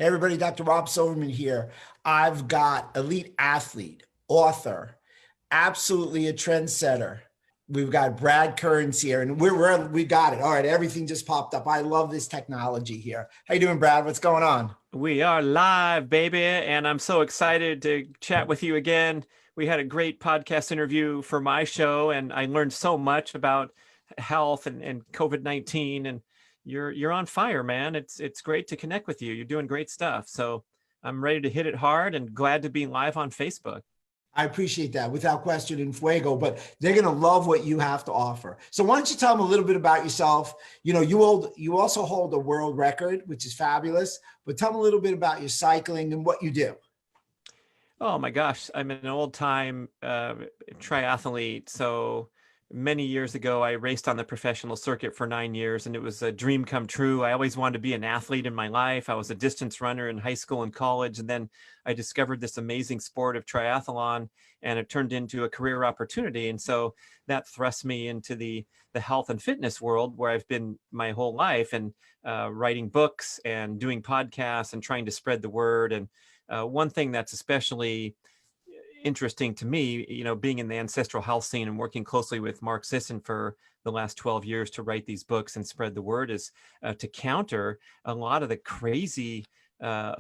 Hey everybody, Dr. Rob Silverman here. I've got elite athlete, author, absolutely a trendsetter. We've got Brad Kearns here, and we got it. All right, everything just popped up. I love this technology here. How you doing, Brad? What's going on? We are live, baby, and I'm so excited to chat with you again. We had a great podcast interview for my show, and I learned so much about health and COVID-19. And you're on fire, man. It's great to connect with you. You're doing great stuff. So I'm ready to hit it hard and glad to be live on Facebook. I appreciate that, without question in fuego, but they're going to love what you have to offer. So why don't you tell them a little bit about yourself? You also hold a world record, which is fabulous, but tell them a little bit about your cycling and what you do. Oh my gosh, I'm an old time triathlete. So many years ago, I raced on the professional circuit for 9 years, and it was a dream come true. I always wanted to be an athlete in my life. I was a distance runner in high school and college, and then I discovered this amazing sport of triathlon, and it turned into a career opportunity. And so that thrust me into the health and fitness world, where I've been my whole life, and writing books and doing podcasts and trying to spread the word. And one thing that's especially interesting to me, being in the ancestral health scene and working closely with Mark Sisson for the last 12 years to write these books and spread the word, is to counter a lot of the crazy,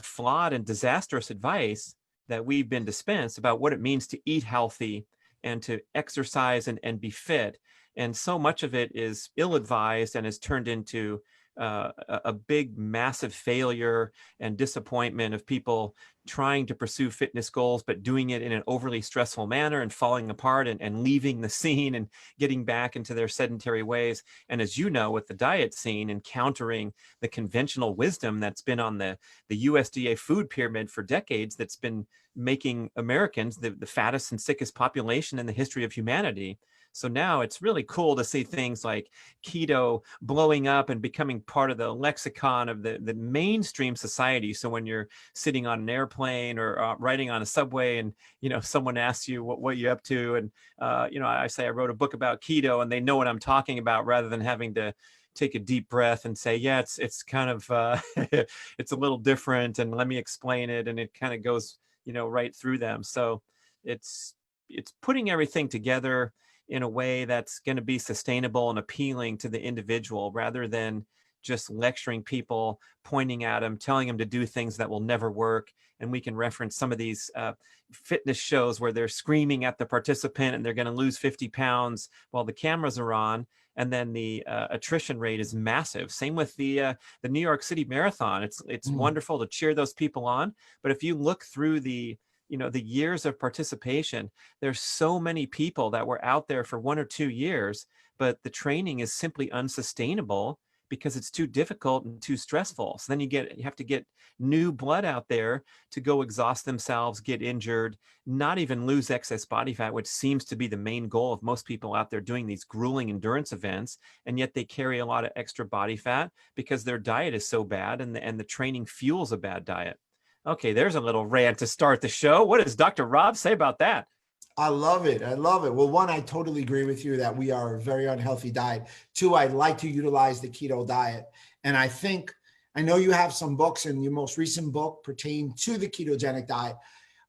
flawed and disastrous advice that we've been dispensed about what it means to eat healthy and to exercise and be fit. And so much of it is ill-advised and has turned into a big, massive failure and disappointment of people trying to pursue fitness goals, but doing it in an overly stressful manner and falling apart and leaving the scene and getting back into their sedentary ways. And as you know, with the diet scene, encountering the conventional wisdom that's been on the USDA food pyramid for decades, that's been making Americans the fattest and sickest population in the history of humanity. So now it's really cool to see things like keto blowing up and becoming part of the lexicon of the mainstream society. So when you're sitting on an airplane or riding on a subway, and someone asks you what you're up to, and I say I wrote a book about keto, and they know what I'm talking about, rather than having to take a deep breath and say, yeah, it's kind of it's a little different, and let me explain it, and it kind of goes right through them. So it's putting everything together in a way that's going to be sustainable and appealing to the individual, rather than just lecturing people, pointing at them, telling them to do things that will never work. And we can reference some of these fitness shows where they're screaming at the participant and they're going to lose 50 pounds while the cameras are on. And then the attrition rate is massive. Same with the New York City Marathon. It's wonderful to cheer those people on. But if you look through the years of participation, there's so many people that were out there for 1 or 2 years, but the training is simply unsustainable because it's too difficult and too stressful. So then you have to get new blood out there to go exhaust themselves, get injured, not even lose excess body fat, which seems to be the main goal of most people out there doing these grueling endurance events. And yet they carry a lot of extra body fat because their diet is so bad, and the training fuels a bad diet. Okay, there's a little rant to start the show. What does Dr. Rob say about that? I love it. I love it. Well, one, I totally agree with you that we are a very unhealthy diet. Two, I like to utilize the keto diet. And I know you have some books, and your most recent book pertained to the ketogenic diet.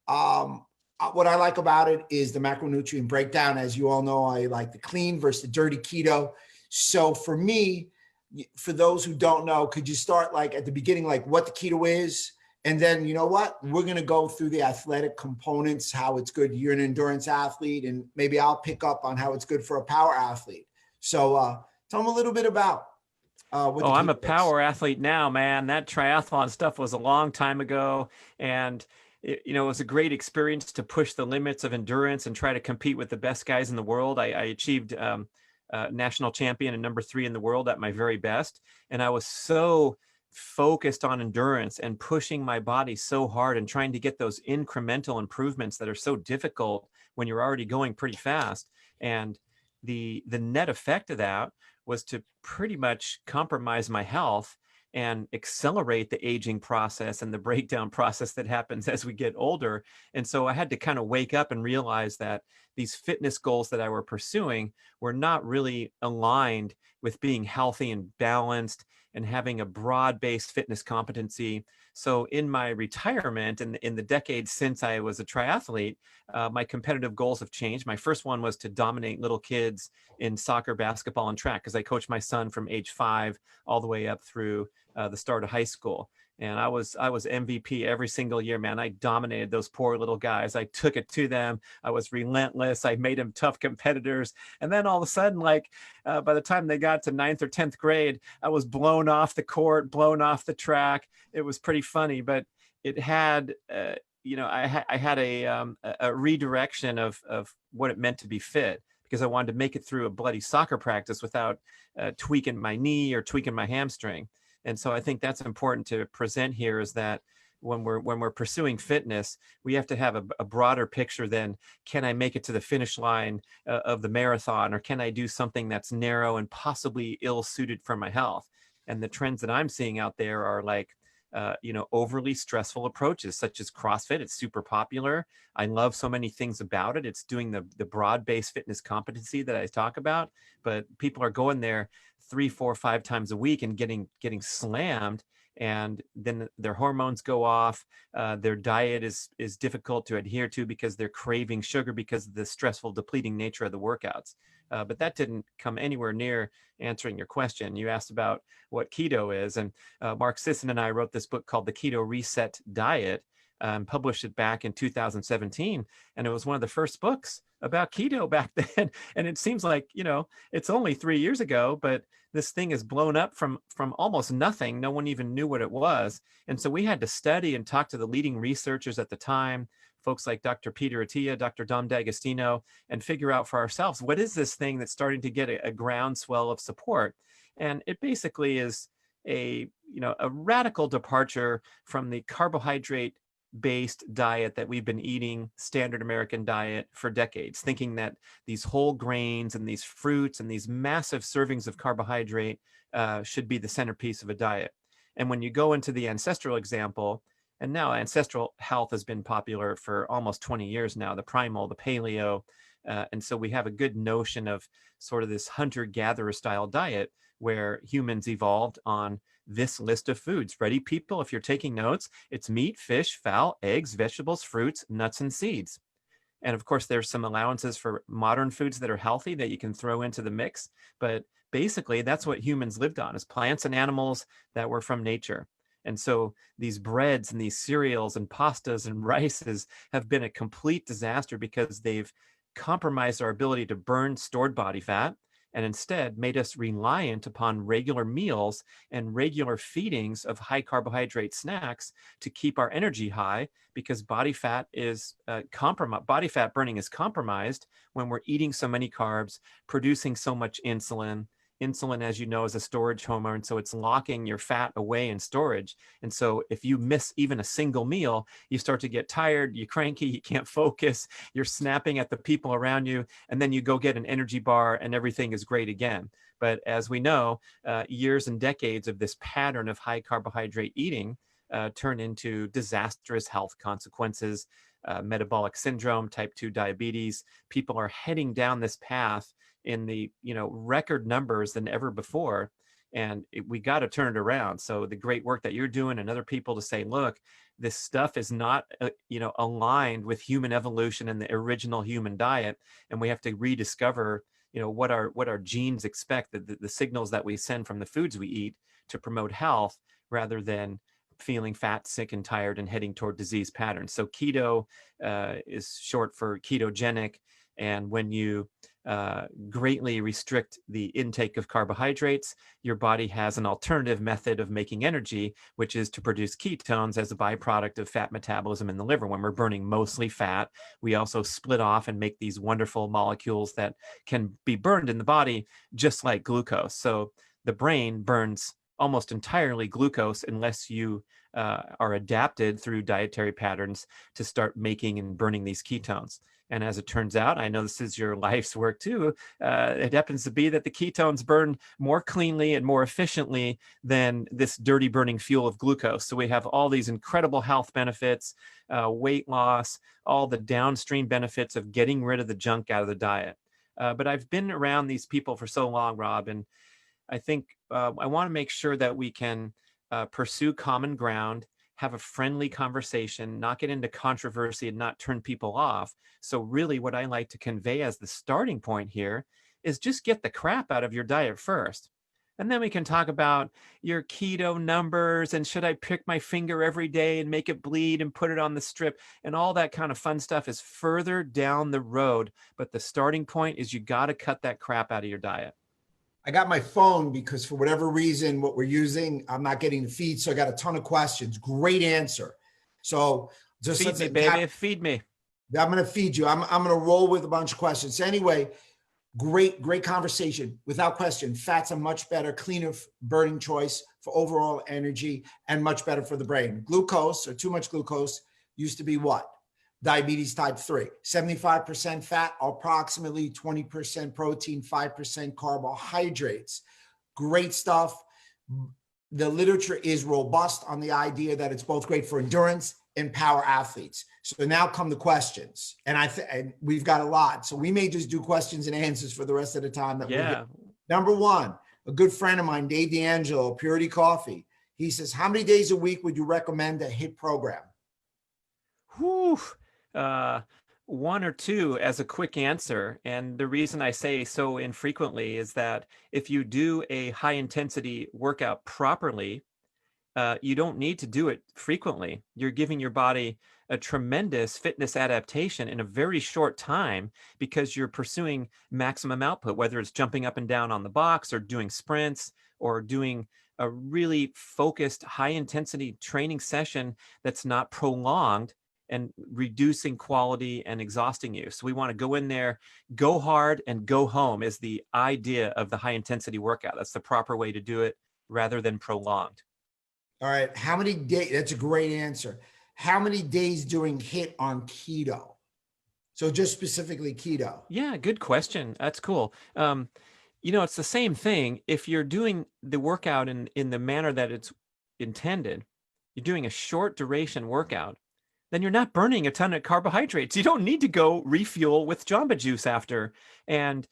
What I like about it is the macronutrient breakdown. As you all know, I like the clean versus the dirty keto. So for me, for those who don't know, could you start like at the beginning, like what the keto is? And then, you know what? We're going to go through the athletic components, how it's good. You're an endurance athlete, and maybe I'll pick up on how it's good for a power athlete. So tell them a little bit about what the Oh, I'm a keto is. power athlete now, man. That triathlon stuff was a long time ago. And it was a great experience to push the limits of endurance and try to compete with the best guys in the world. I achieved national champion and number 3 in the world at my very best. And I was so focused on endurance and pushing my body so hard and trying to get those incremental improvements that are so difficult when you're already going pretty fast. And the net effect of that was to pretty much compromise my health and accelerate the aging process and the breakdown process that happens as we get older. And so I had to kind of wake up and realize that these fitness goals that I were pursuing were not really aligned with being healthy and balanced and having a broad-based fitness competency. So in my retirement and in the decades since I was a triathlete, my competitive goals have changed. My first one was to dominate little kids in soccer, basketball, and track, because I coached my son from age 5 all the way up through the start of high school. And I was MVP every single year, man. I dominated those poor little guys. I took it to them. I was relentless. I made them tough competitors. And then all of a sudden, like by the time they got to 9th or 10th grade, I was blown off the court, blown off the track. It was pretty funny, but it had, I had a redirection of what it meant to be fit, because I wanted to make it through a bloody soccer practice without tweaking my knee or tweaking my hamstring. And so I think that's important to present here, is that when we're pursuing fitness, we have to have a broader picture than, can I make it to the finish line of the marathon, or can I do something that's narrow and possibly ill suited for my health? And the trends that I'm seeing out there are like, overly stressful approaches such as CrossFit. It's super popular. I love so many things about it. It's doing the broad-based fitness competency that I talk about, but people are going there 3, 4, 5 times a week and getting slammed, and then their hormones go off. Their diet is difficult to adhere to because they're craving sugar because of the stressful, depleting nature of the workouts. But that didn't come anywhere near answering your question. You asked about what keto is, and Mark Sisson and I wrote this book called The Keto Reset Diet, published it back in 2017, and it was one of the first books about keto back then. And it seems like, it's only 3 years ago, but this thing is blown up from almost nothing. No one even knew what it was. And so we had to study and talk to the leading researchers at the time, folks like Dr. Peter Attia, Dr. Dom D'Agostino, and figure out for ourselves, what is this thing that's starting to get a groundswell of support? And it basically is a radical departure from the carbohydrate based diet that we've been eating, standard American diet, for decades, thinking that these whole grains and these fruits and these massive servings of carbohydrate should be the centerpiece of a diet. And when you go into the ancestral example, and now ancestral health has been popular for almost 20 years now, the primal, the paleo. And so we have a good notion of sort of this hunter-gatherer style diet where humans evolved on this list of foods. Ready, people? If you're taking notes, it's meat, fish, fowl, eggs, vegetables, fruits, nuts, and seeds. And of course, there's some allowances for modern foods that are healthy that you can throw into the mix. But basically, that's what humans lived on, is plants and animals that were from nature. And so these breads and these cereals and pastas and rices have been a complete disaster because they've compromised our ability to burn stored body fat, and instead made us reliant upon regular meals and regular feedings of high carbohydrate snacks to keep our energy high, because body fat is compromised. Body fat burning is compromised when we're eating so many carbs, producing so much insulin. Insulin, as you know, is a storage hormone, so it's locking your fat away in storage. And so if you miss even a single meal, you start to get tired, you're cranky, you can't focus, you're snapping at the people around you, and then you go get an energy bar and everything is great again. But as we know, years and decades of this pattern of high carbohydrate eating turn into disastrous health consequences, metabolic syndrome, type 2 diabetes. People are heading down this path in the record numbers than ever before, and we got to turn it around. So the great work that you're doing and other people to say, look, this stuff is not aligned with human evolution and the original human diet, and we have to rediscover what our genes expect, the signals that we send from the foods we eat to promote health, rather than feeling fat, sick, and tired and heading toward disease patterns. So keto is short for ketogenic. And when you greatly restrict the intake of carbohydrates, your body has an alternative method of making energy, which is to produce ketones as a byproduct of fat metabolism in the liver. When we're burning mostly fat, we also split off and make these wonderful molecules that can be burned in the body, just like glucose. So the brain burns almost entirely glucose unless you are adapted through dietary patterns to start making and burning these ketones. And as it turns out, I know this is your life's work too, it happens to be that the ketones burn more cleanly and more efficiently than this dirty burning fuel of glucose. So we have all these incredible health benefits, weight loss, all the downstream benefits of getting rid of the junk out of the diet. But I've been around these people for so long, Rob, and I think I want to make sure that we can pursue common ground, have a friendly conversation, not get into controversy and not turn people off. So really what I like to convey as the starting point here is just get the crap out of your diet first. And then we can talk about your keto numbers and should I prick my finger every day and make it bleed and put it on the strip, and all that kind of fun stuff is further down the road. But the starting point is you got to cut that crap out of your diet. I got my phone because for whatever reason, what we're using, I'm not getting the feed. So I got a ton of questions. Great answer. So just Feed me, baby. Feed me. I'm going to feed you. I'm going to roll with a bunch of questions. So anyway, great conversation. Without question, fat's a much better, cleaner burning choice for overall energy and much better for the brain. Glucose, or too much glucose, used to be what? Diabetes type 3. 75% fat, approximately 20% protein, 5% carbohydrates. Great stuff. The literature is robust on the idea that it's both great for endurance and power athletes. So now come the questions, and we've got a lot. So we may just do questions and answers for the rest of the time. Number one, a good friend of mine, Dave D'Angelo, Purity Coffee. He says, how many days a week would you recommend a HIIT program? Whew. One or two as a quick answer. And the reason I say so infrequently is that if you do a high intensity workout properly, you don't need to do it frequently. You're giving your body a tremendous fitness adaptation in a very short time because you're pursuing maximum output, whether it's jumping up and down on the box or doing sprints or doing a really focused high intensity training session that's not prolonged and reducing quality and exhausting you. So we want to go in there, go hard and go home is the idea of the high intensity workout. That's the proper way to do it rather than prolonged. All right. How many days? That's a great answer. How many days doing HIIT on keto? So just specifically keto. Yeah, good question. That's cool. It's the same thing. If you're doing the workout in the manner that it's intended, you're doing a short duration workout, then you're not burning a ton of carbohydrates. You don't need to go refuel with Jamba Juice after. And,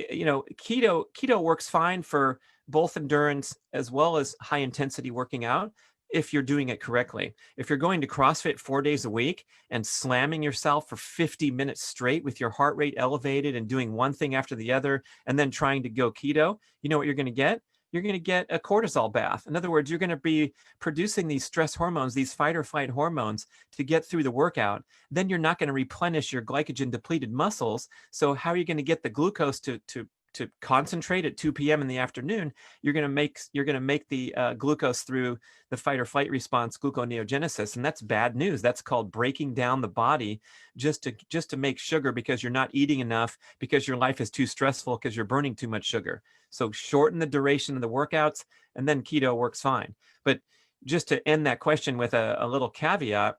keto works fine for both endurance as well as high intensity working out if you're doing it correctly. If you're going to CrossFit 4 days a week and slamming yourself for 50 minutes straight with your heart rate elevated and doing one thing after the other and then trying to go keto, you know what you're going to get? You're going to get a cortisol bath. In other words, you're going to be producing these stress hormones, these fight or flight hormones to get through the workout. Then you're not going to replenish your glycogen depleted muscles. So how are you going to get the glucose to concentrate at 2 p.m. in the afternoon? You're going to make the glucose through the fight or flight response, gluconeogenesis, and that's bad news. That's called breaking down the body just to make sugar because you're not eating enough because your life is too stressful because you're burning too much sugar. So shorten the duration of the workouts, and then keto works fine. But just to end that question with a little caveat,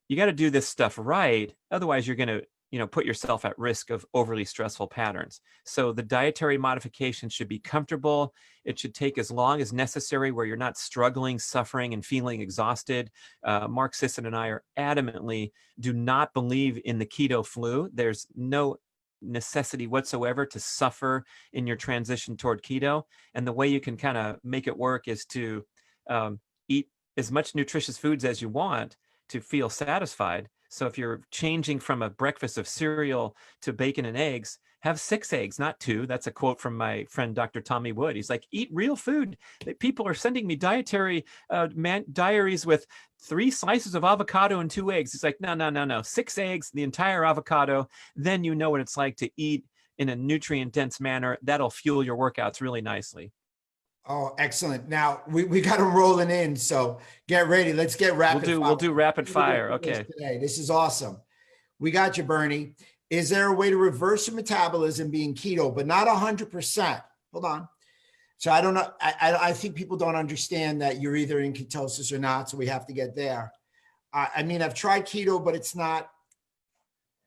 you got to do this stuff right. Otherwise, you're going to put yourself at risk of overly stressful patterns. So the dietary modification should be comfortable. It should take as long as necessary where you're not struggling, suffering, and feeling exhausted. Mark Sisson and I are adamantly do not believe in the keto flu. There's no necessity whatsoever to suffer in your transition toward keto. And the way you can kind of make it work is to eat as much nutritious foods as you want to feel satisfied. So if you're changing from a breakfast of cereal to bacon and eggs, have 6 eggs, not 2. That's a quote from my friend, Dr. Tommy Wood. He's like, eat real food. People are sending me diaries with 3 slices of avocado and 2 eggs. He's like, no. 6 eggs, the entire avocado. Then you know what it's like to eat in a nutrient dense manner. That'll fuel your workouts really nicely. Oh, excellent. Now we got them rolling in. So get ready. Let's get rapid fire. We'll do rapid fire. Okay. This is awesome. We got you, Bernie. Is there a way to reverse your metabolism being keto, but not 100%? Hold on. So I don't know. I think people don't understand that you're either in ketosis or not. So we have to get there. I mean, I've tried keto, but it's not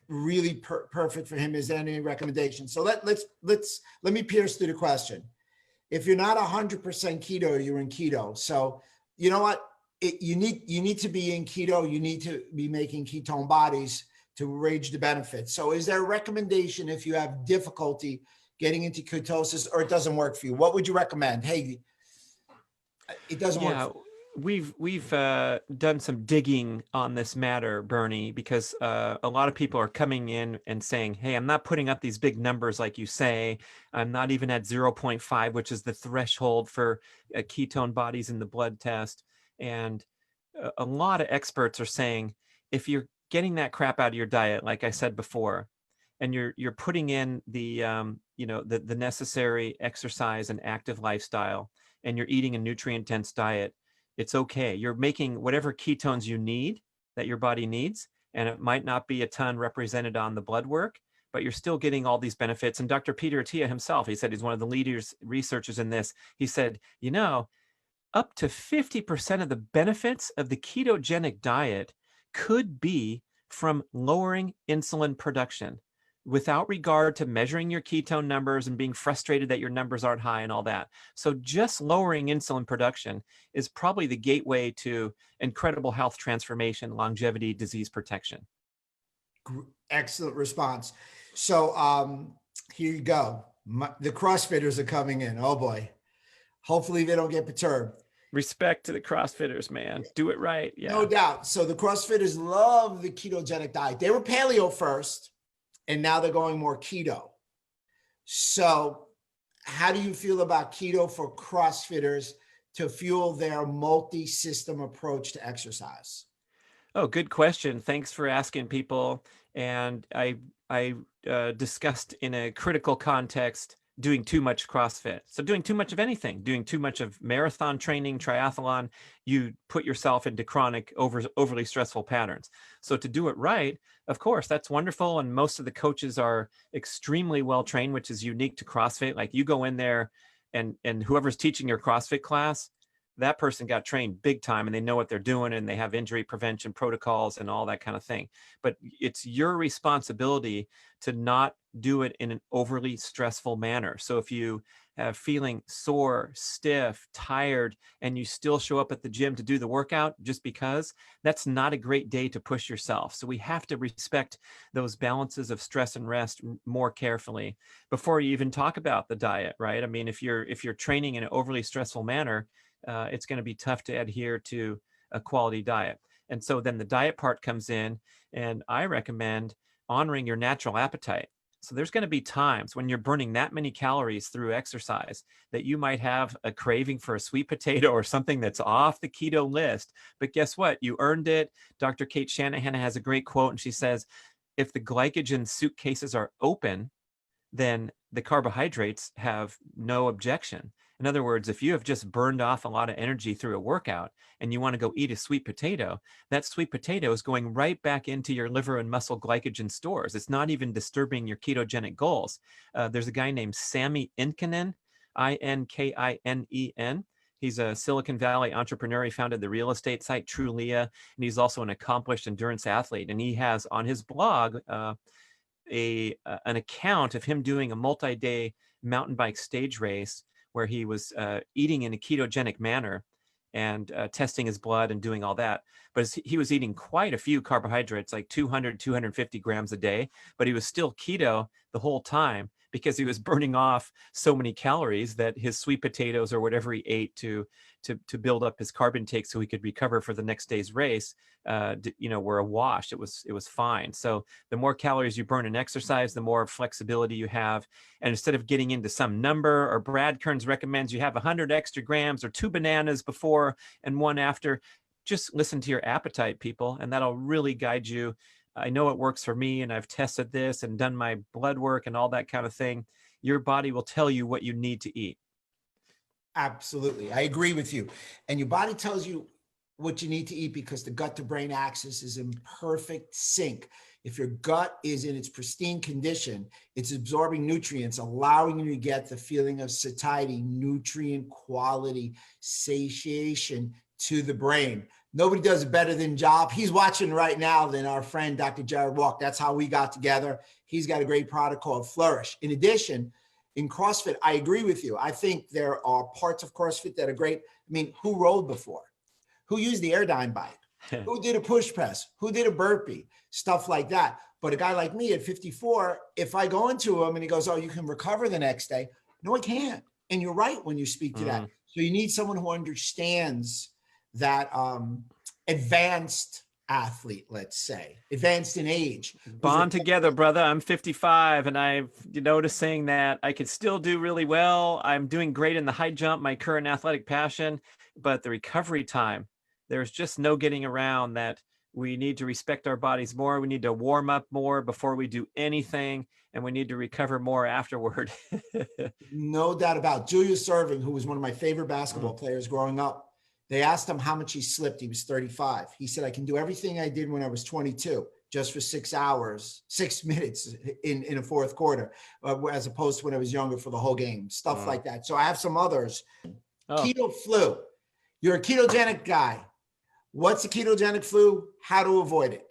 really perfect for him. Is there any recommendation? So let me pierce through the question. If you're not 100% keto, you're in keto. So you know what? You need to be in keto. You need to be making ketone bodies to wage the benefits. So is there a recommendation if you have difficulty getting into ketosis or it doesn't work for you? What would you recommend? Hey, it doesn't work for you. we've done some digging on this matter, Bernie, because a lot of people are coming in and saying, "Hey, I'm not putting up these big numbers like you say. I'm not even at 0.5, which is the threshold for ketone bodies in the blood test." And a lot of experts are saying, if you're getting that crap out of your diet, like I said before, and you're putting in the the necessary exercise and active lifestyle, and you're eating a nutrient dense diet, it's okay. You're making whatever ketones you need, that your body needs, and it might not be a ton represented on the blood work, but you're still getting all these benefits. And Dr. Peter Attia himself, he said, he's one of the leaders researchers in this. He said, up to 50% of the benefits of the ketogenic diet could be from lowering insulin production, without regard to measuring your ketone numbers and being frustrated that your numbers aren't high and all that. So just lowering insulin production is probably the gateway to incredible health transformation, longevity, disease protection. Excellent response. So here you go. The CrossFitters are coming in. Oh boy. Hopefully they don't get perturbed. Respect to the CrossFitters, man. Do it right. Yeah. No doubt. So the CrossFitters love the ketogenic diet. They were paleo first, and now they're going more keto. So how do you feel about keto for CrossFitters to fuel their multi-system approach to exercise? Oh, good question. Thanks for asking, people. And I discussed in a critical context doing too much CrossFit. So doing too much of anything, doing too much of marathon training, triathlon, you put yourself into chronic, overly stressful patterns. So to do it right, of course, that's wonderful. And most of the coaches are extremely well trained, which is unique to CrossFit. Like you go in there and whoever's teaching your CrossFit class, that person got trained big time and they know what they're doing and they have injury prevention protocols and all that kind of thing. But it's your responsibility to not do it in an overly stressful manner. So if you have feeling sore, stiff, tired, and you still show up at the gym to do the workout just because, that's not a great day to push yourself. So we have to respect those balances of stress and rest more carefully before you even talk about the diet, right? I mean, if you're training in an overly stressful manner, it's going to be tough to adhere to a quality diet. And so then the diet part comes in, and I recommend honoring your natural appetite. So there's going to be times when you're burning that many calories through exercise that you might have a craving for a sweet potato or something that's off the keto list. But guess what? You earned it. Dr. Kate Shanahan has a great quote, and she says, if the glycogen suitcases are open, then the carbohydrates have no objection. In other words, if you have just burned off a lot of energy through a workout and you want to go eat a sweet potato, that sweet potato is going right back into your liver and muscle glycogen stores. It's not even disturbing your ketogenic goals. There's a guy named Sami Inkinen, Inkinen. He's a Silicon Valley entrepreneur. He founded the real estate site Trulia, and he's also an accomplished endurance athlete. And he has on his blog an account of him doing a multi-day mountain bike stage race where he was eating in a ketogenic manner and testing his blood and doing all that. But he was eating quite a few carbohydrates, like 200, 250 grams a day, but he was still keto the whole time because he was burning off so many calories that his sweet potatoes or whatever he ate to build up his carb intake so he could recover for the next day's race, were a wash. It was fine. So the more calories you burn in exercise, the more flexibility you have. And instead of getting into some number, or Brad Kearns recommends you have 100 extra grams or 2 bananas before and 1 after, just listen to your appetite, people, and that'll really guide you. I know it works for me, and I've tested this and done my blood work and all that kind of thing. Your body will tell you what you need to eat. Absolutely. I agree with you. And your body tells you what you need to eat because the gut to brain axis is in perfect sync. If your gut is in its pristine condition, it's absorbing nutrients, allowing you to get the feeling of satiety, nutrient quality, satiation to the brain. Nobody does it better than Job. He's watching right now than our friend, Dr. Jared Walk. That's how we got together. He's got a great product called Flourish. In addition, in CrossFit, I agree with you. I think there are parts of CrossFit that are great. I mean, who rolled before? Who used the Airdyne bike? Who did a push press? Who did a burpee? Stuff like that. But a guy like me at 54, if I go into him and he goes, oh, you can recover the next day. No, I can't. And you're right when you speak to that. So you need someone who understands that advanced athlete, let's say, advanced in age. Bond together, brother. I'm 55 and I'm noticing that I could still do really well. I'm doing great in the high jump, my current athletic passion, but the recovery time, there's just no getting around that. We need to respect our bodies more. We need to warm up more before we do anything, and we need to recover more afterward. No doubt about it. Julius Erving, who was one of my favorite basketball players growing up, they asked him how much he slipped. He was 35. He said, I can do everything I did when I was 22, just for 6 hours, 6 minutes in a fourth quarter, as opposed to when I was younger for the whole game, stuff like that. So I have some others. Keto flu. You're a ketogenic guy. What's the ketogenic flu? How to avoid it?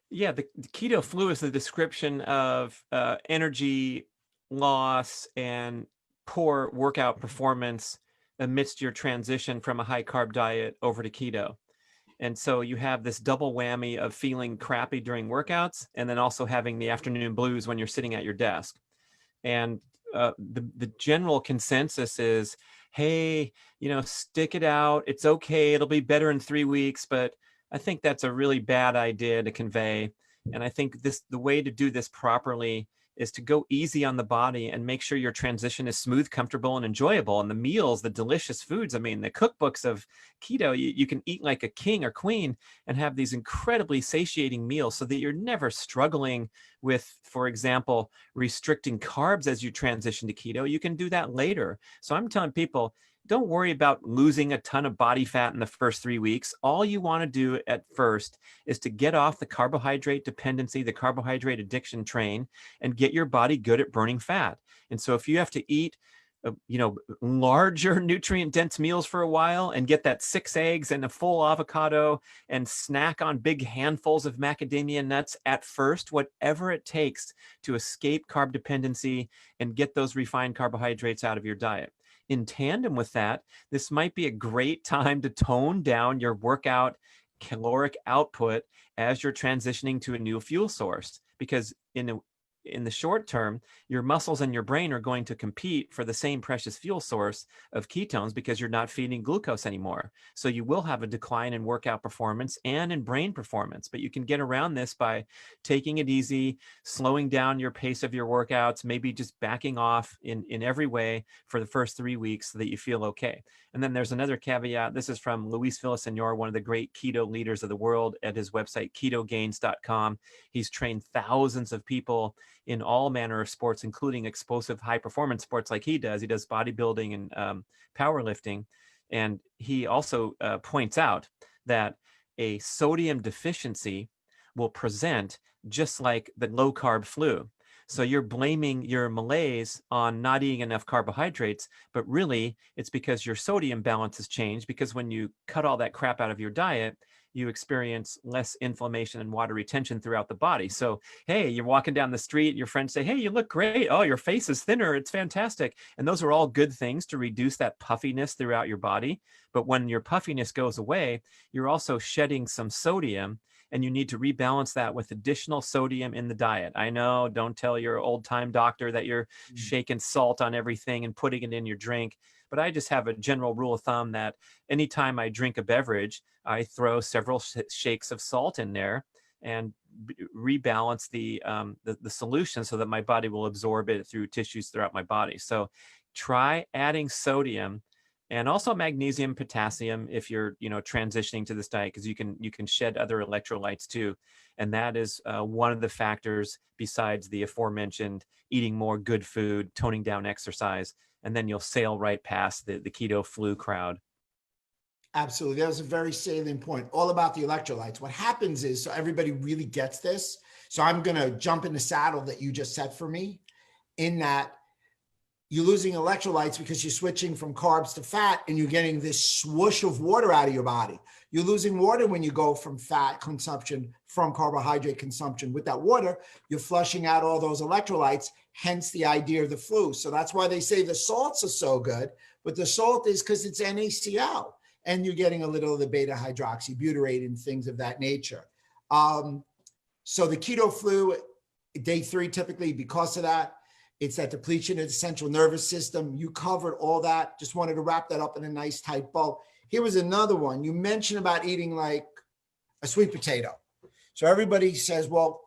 Yeah, the keto flu is the description of energy loss and poor workout performance amidst your transition from a high carb diet over to keto. And so you have this double whammy of feeling crappy during workouts and then also having the afternoon blues when you're sitting at your desk. And the general consensus is, hey, stick it out. It's okay. It'll be better in 3 weeks. But I think that's a really bad idea to convey. And I think the way to do this properly is to go easy on the body and make sure your transition is smooth, comfortable, and enjoyable. And the meals, the delicious foods, I mean, the cookbooks of keto, you can eat like a king or queen and have these incredibly satiating meals so that you're never struggling with, for example, restricting carbs as you transition to keto. You can do that later. So I'm telling people, don't worry about losing a ton of body fat in the first 3 weeks. All you want to do at first is to get off the carbohydrate dependency, the carbohydrate addiction train, and get your body good at burning fat. And so if you have to eat larger nutrient dense meals for a while and get that 6 eggs and a full avocado and snack on big handfuls of macadamia nuts at first, whatever it takes to escape carb dependency and get those refined carbohydrates out of your diet. In tandem with that, this might be a great time to tone down your workout caloric output as you're transitioning to a new fuel source, because in the short term, your muscles and your brain are going to compete for the same precious fuel source of ketones because you're not feeding glucose anymore. So you will have a decline in workout performance and in brain performance, but you can get around this by taking it easy, slowing down your pace of your workouts, maybe just backing off in every way for the first 3 weeks so that you feel okay. And then there's another caveat. This is from Luis Villaseñor, one of the great keto leaders of the world, at his website, ketogains.com. He's trained thousands of people in all manner of sports, including explosive high performance sports like he does. He does bodybuilding and powerlifting. And he also points out that a sodium deficiency will present just like the low carb flu. So you're blaming your malaise on not eating enough carbohydrates, but really it's because your sodium balance has changed, because when you cut all that crap out of your diet, you experience less inflammation and water retention throughout the body. So, hey, you're walking down the street, your friends say, hey, you look great. Oh, your face is thinner. It's fantastic. And those are all good things to reduce that puffiness throughout your body. But when your puffiness goes away, you're also shedding some sodium, and you need to rebalance that with additional sodium in the diet. I know, don't tell your old time doctor that you're shaking salt on everything and putting it in your drink. But I just have a general rule of thumb that anytime I drink a beverage, I throw several shakes of salt in there and rebalance the solution so that my body will absorb it through tissues throughout my body. So try adding sodium and also magnesium, potassium if you're transitioning to this diet, because you can shed other electrolytes too. And that is one of the factors besides the aforementioned eating more good food, toning down exercise, and then you'll sail right past the keto flu crowd. Absolutely. That was a very salient point, all about the electrolytes. What happens is, so everybody really gets this. So I'm going to jump in the saddle that you just set for me, in that you're losing electrolytes because you're switching from carbs to fat and you're getting this swoosh of water out of your body. You're losing water when you go from fat consumption, from carbohydrate consumption. With that water, you're flushing out all those electrolytes, hence the idea of the flu. So that's why they say the salts are so good, but the salt is because it's NaCl. And you're getting a little of the beta hydroxybutyrate and things of that nature. So the keto flu, day 3, typically because of that, it's that depletion of the central nervous system. You covered all that. Just wanted to wrap that up in a nice tight bow. Here was another one. You mentioned about eating like a sweet potato. So everybody says, well,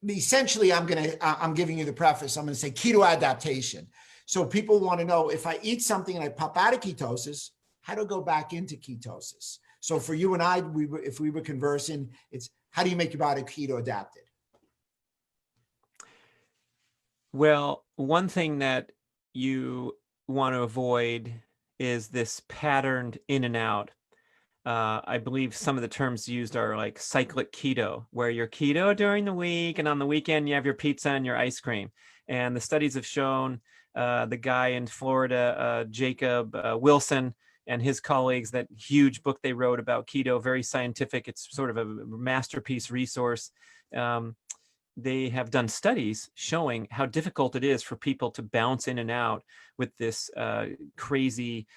essentially I'm giving you the preface. I'm going to say keto adaptation. So people want to know, if I eat something and I pop out of ketosis, how to go back into ketosis. So for you and I, if we were conversing, it's how do you make your body keto adapted? Well, one thing that you want to avoid is this patterned in and out. I believe some of the terms used are like cyclic keto, where you're keto during the week and on the weekend you have your pizza and your ice cream. And the studies have shown the guy in Florida, Jacob Wilson, and his colleagues, that huge book they wrote about keto, very scientific. It's sort of a masterpiece resource. They have done studies showing how difficult it is for people to bounce in and out with this crazy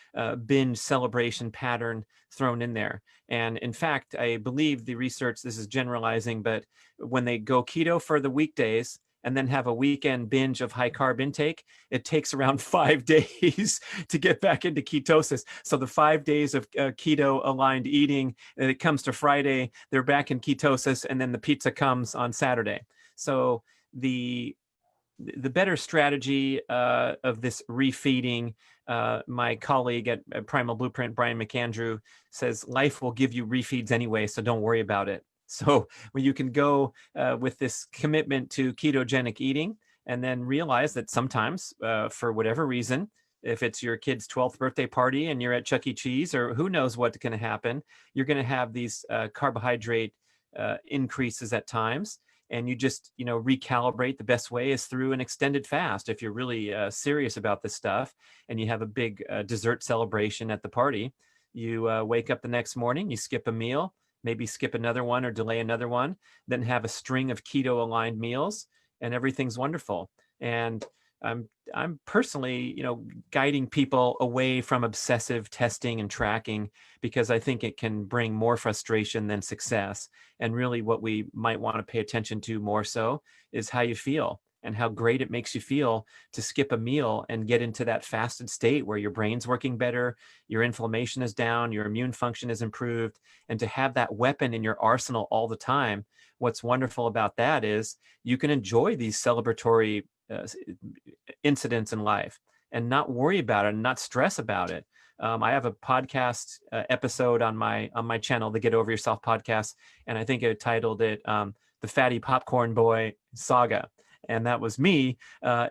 binge celebration pattern thrown in there. And in fact, I believe the research, this is generalizing, but when they go keto for the weekdays and then have a weekend binge of high carb intake, it takes around 5 days to get back into ketosis. So the 5 days of keto aligned eating, and it comes to Friday, they're back in ketosis, and then the pizza comes on Saturday. So the better strategy of this refeeding, my colleague at Primal Blueprint, Brian McAndrew, says life will give you refeeds anyway, so don't worry about it. So when you can go with this commitment to ketogenic eating, and then realize that sometimes, for whatever reason, if it's your kid's 12th birthday party and you're at Chuck E. Cheese, or who knows what's going to happen, you're going to have these carbohydrate increases at times. And you just, recalibrate. The best way is through an extended fast. If you're really serious about this stuff and you have a big dessert celebration at the party, you wake up the next morning, you skip a meal, maybe skip another one or delay another one, then have a string of keto aligned meals, and everything's wonderful. And I'm personally, guiding people away from obsessive testing and tracking, because I think it can bring more frustration than success. And really what we might want to pay attention to more so is how you feel and how great it makes you feel to skip a meal and get into that fasted state where your brain's working better, your inflammation is down, your immune function is improved, and to have that weapon in your arsenal all the time. What's wonderful about that is you can enjoy these celebratory incidents in life and not worry about it and not stress about it. I have a podcast episode on my channel, the Get Over Yourself podcast, and I think I titled it "The Fatty Popcorn Boy Saga." And that was me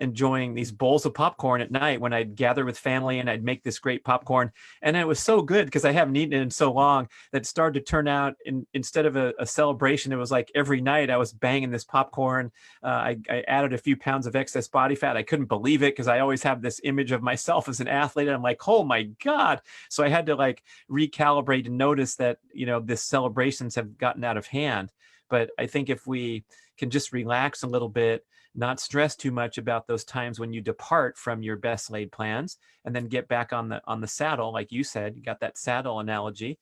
enjoying these bowls of popcorn at night when I'd gather with family and I'd make this great popcorn. And it was so good because I haven't eaten it in so long that it started to turn out, instead of a celebration, it was like every night I was banging this popcorn. I added a few pounds of excess body fat. I couldn't believe it because I always have this image of myself as an athlete. And I'm like, oh my God. So I had to recalibrate and notice that, this celebrations have gotten out of hand. But I think if we can just relax a little bit, not stress too much about those times when you depart from your best laid plans, and then get back on the saddle, like you said, you got that saddle analogy,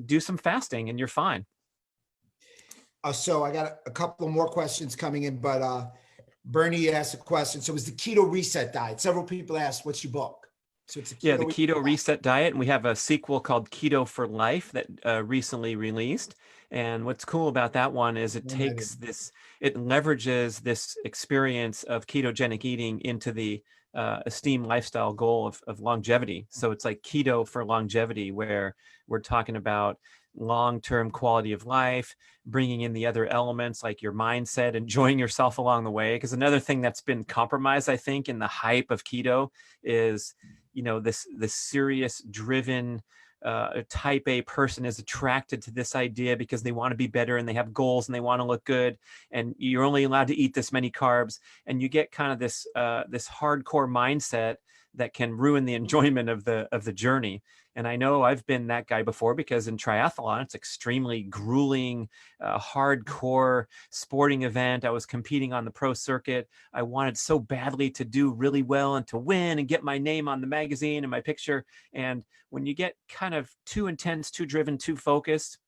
do some fasting and you're fine. So I got a couple more questions coming in, but Bernie asked a question. So it's the Keto Reset Diet. Several people asked, what's your book? So it's the Keto Reset Diet. And we have a sequel called Keto For Life that recently released. And what's cool about that one is it leverages this experience of ketogenic eating into the esteemed lifestyle goal of longevity. So it's like keto for longevity, where we're talking about long-term quality of life, bringing in the other elements like your mindset, enjoying yourself along the way. Because another thing that's been compromised, I think, in the hype of keto is, this serious driven type A person is attracted to this idea because they want to be better and they have goals and they want to look good, and you're only allowed to eat this many carbs, and you get kind of this hardcore mindset that can ruin the enjoyment of the journey. And I know I've been that guy before, because in triathlon, it's extremely grueling, hardcore sporting event. I was competing on the pro circuit. I wanted so badly to do really well and to win and get my name on the magazine and my picture. And when you get kind of too intense, too driven, too focused,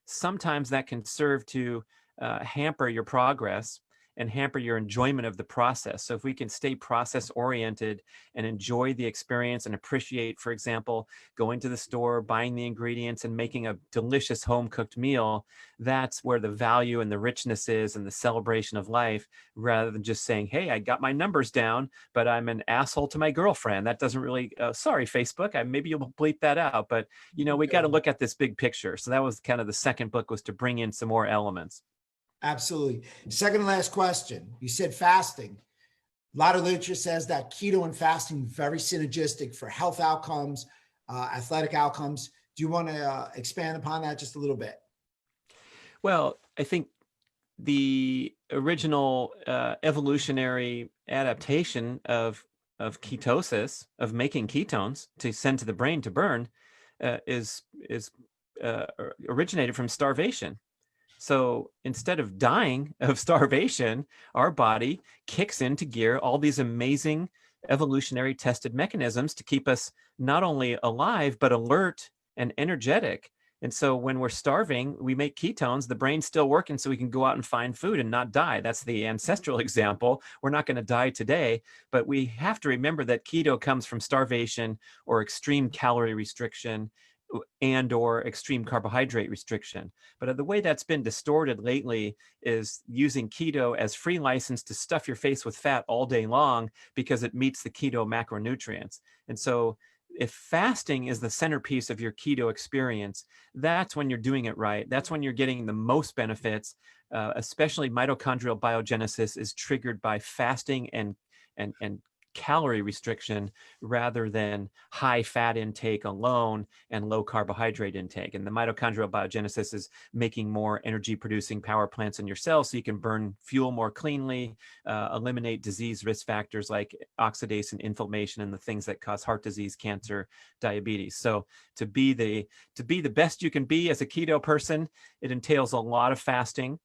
sometimes that can serve to hamper your progress. and hamper your enjoyment of the process. So if we can stay process oriented and enjoy the experience and appreciate, for example, going to the store, buying the ingredients and making a delicious home cooked meal, that's where the value and the richness is and the celebration of life, rather than just saying, hey, I got my numbers down, but I'm an asshole to my girlfriend. That doesn't really, sorry, Facebook, maybe you'll bleep that out, but we got to look at this big picture. So that was kind of the second book, was to bring in some more elements. Absolutely. Second and last question. You said fasting. A lot of literature says that keto and fasting very synergistic for health outcomes, athletic outcomes. Do you want to expand upon that just a little bit? Well, I think the original evolutionary adaptation of ketosis, of making ketones to send to the brain to burn, is originated from starvation. So instead of dying of starvation, our body kicks into gear all these amazing evolutionary tested mechanisms to keep us not only alive, but alert and energetic. And so when we're starving, we make ketones, the brain's still working so we can go out and find food and not die. That's the ancestral example. We're not going to die today, but we have to remember that keto comes from starvation or extreme calorie restriction and or extreme carbohydrate restriction. But the way that's been distorted lately is using keto as free license to stuff your face with fat all day long because it meets the keto macronutrients. And so if fasting is the centerpiece of your keto experience, that's when you're doing it right. That's when you're getting the most benefits, especially mitochondrial biogenesis is triggered by fasting and calorie restriction rather than high fat intake alone and low carbohydrate intake. And the mitochondrial biogenesis is making more energy producing power plants in your cells so you can burn fuel more cleanly, eliminate disease risk factors like oxidase and inflammation and the things that cause heart disease, cancer, diabetes. So to be the best you can be as a keto person, it entails a lot of fasting,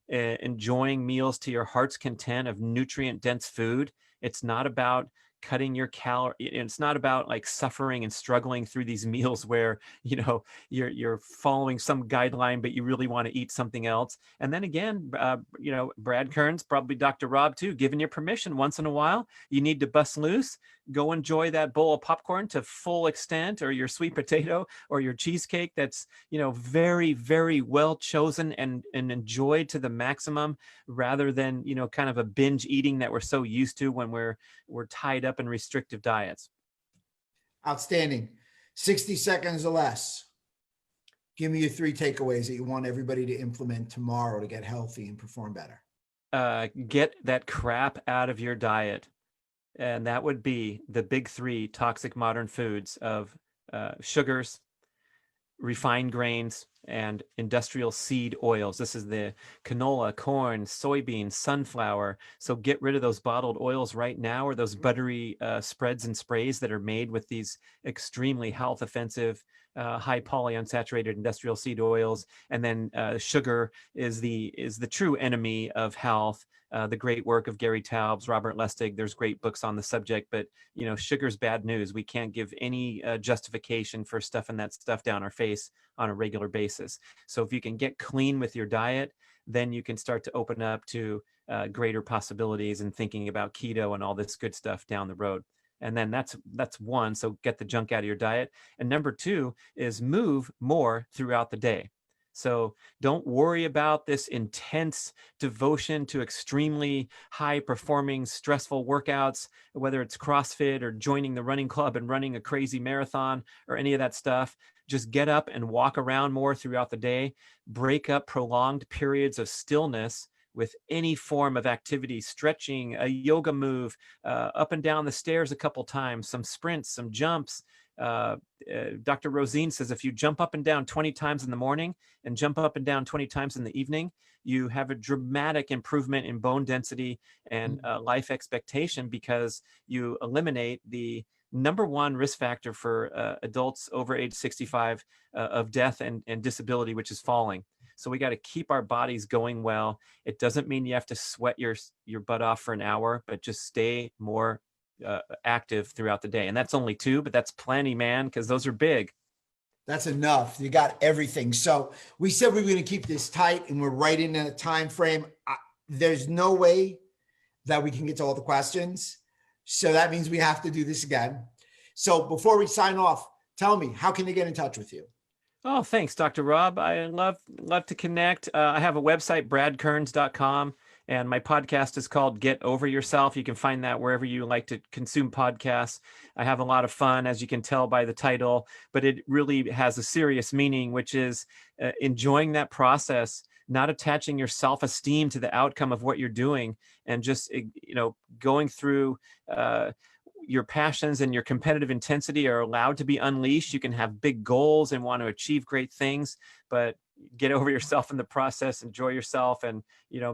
enjoying meals to your heart's content of nutrient dense food. It's not about cutting your calorie. It's not about like suffering and struggling through these meals where, you're following some guideline, but you really want to eat something else. And then again, Brad Kearns, probably Dr. Rob too, giving you permission once in a while, you need to bust loose, go enjoy that bowl of popcorn to full extent, or your sweet potato or your cheesecake that's, very, very well chosen and enjoyed to the maximum, rather than, kind of a binge eating that we're so used to when we're tied up in restrictive diets. Outstanding. 60 seconds or less. Give me your 3 takeaways that you want everybody to implement tomorrow to get healthy and perform better. Get that crap out of your diet. And that would be the big 3 toxic modern foods of sugars, refined grains, and industrial seed oils. This is the canola, corn, soybean, sunflower. So get rid of those bottled oils right now, or those buttery spreads and sprays that are made with these extremely health offensive high polyunsaturated industrial seed oils. And then sugar is the true enemy of health. The great work of Gary Taubes, Robert Lustig, there's great books on the subject, but sugar's bad news. We can't give any justification for stuffing that stuff down our face on a regular basis. So if you can get clean with your diet, then you can start to open up to greater possibilities and thinking about keto and all this good stuff down the road. And then that's one. So get the junk out of your diet. And number 2 is move more throughout the day. So don't worry about this intense devotion to extremely high performing, stressful workouts, whether it's CrossFit or joining the running club and running a crazy marathon or any of that stuff. Just get up and walk around more throughout the day. Break up prolonged periods of stillness with any form of activity, stretching, a yoga move, up and down the stairs a couple times, some sprints, some jumps. Dr. Rosine says if you jump up and down 20 times in the morning and jump up and down 20 times in the evening, you have a dramatic improvement in bone density and life expectation, because you eliminate the number 1 risk factor for adults over age 65 of death and disability, which is falling. So we got to keep our bodies going well. It doesn't mean you have to sweat your butt off for an hour, but just stay more active throughout the day. And that's only 2, but that's plenty, man, because those are big. That's enough. You got everything. So we said we were going to keep this tight, and we're right in a time frame. there's no way that we can get to all the questions. So that means we have to do this again. So before we sign off, tell me, how can they get in touch with you? Oh, thanks, Dr. Rob. I love to connect. I have a website, bradkearns.com, and my podcast is called Get Over Yourself. You can find that wherever you like to consume podcasts. I have a lot of fun, as you can tell by the title, but it really has a serious meaning, which is enjoying that process, not attaching your self-esteem to the outcome of what you're doing, and just, going through your passions and your competitive intensity are allowed to be unleashed. You can have big goals and want to achieve great things, but get over yourself in the process, enjoy yourself, and,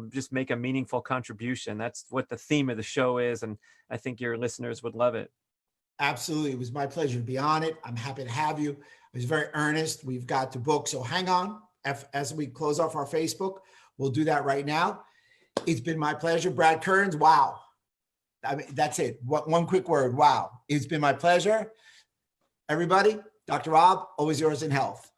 just make a meaningful contribution. That's what the theme of the show is. And I think your listeners would love it. Absolutely. It was my pleasure to be on it. I'm happy to have you. I was very earnest. We've got the book. So hang on. As we close off our Facebook, we'll do that right now. It's been my pleasure. Brad Kearns. Wow. I mean, that's it. One quick word. Wow. It's been my pleasure. Everybody, Dr. Rob, always yours in health.